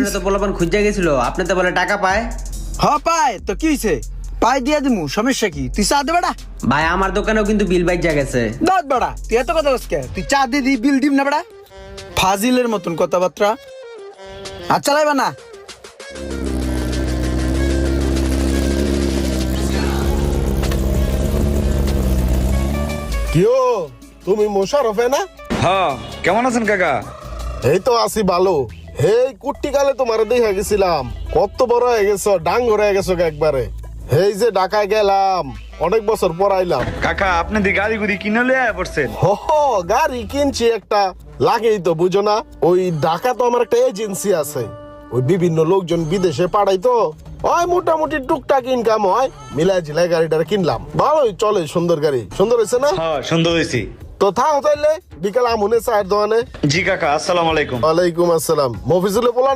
আপনার তো পোলাপান খুঁজে গেছিল, আপনি তো বলে টাকা পায়। হ্যাঁ পায় তো কি হয়েছে, পাই দিয়া দিমু, সমস্যা কি? তুই চা দে বেড়া। ভাই আমার দোকানেও কিন্তু বিল বাইজা গেছে। দাঁত বেড়া, তুই এত কথা বলছিস কে? তুই চা দিয়ে দি, বিল দিম না বেড়া। ফাজিলের মতন কথাবার্তা। আর চালাইবা না। কিও তুমি মোশারফে না? হ্যাঁ, কেমন আছেন কাকা? এই তো আছি ভালো। হেই কুট্টি কালে তোমার দেখে গেছিলাম, কত বড় হয়ে গেছো, ডাঙ্গর হয়ে গেছো একবারে। এই যে ঢাকায় গেলাম, অনেক বছর পর আইলাম। কাকা আপনি দি গাড়ি গুড়ি কিনে লিয়ে পড়ছেন? হো গাড়ি কিনছি একটা, লাগেই তো বুঝো না। ওই ঢাকা তো আমার একটা এজেন্সি আছে, ওই বিভিন্ন লোকজন বিদেশে পাঠাই তো, ওই মোটামুটি টুকটাক ইনকাম হয়, মিলাই ঝিলাই গাড়িটা কিনলাম। ভালোই চলে, সুন্দর গাড়ি। সুন্দর হয়েছে না? হ্যাঁ সুন্দর হয়েছি। তো থাকো তাইলে, বিকাল আমুনে চায়ের দোকানে। জি কাকা, আসসালামু আলাইকুম। ওয়ালাইকুম আসসালাম। মফিজুলে বলা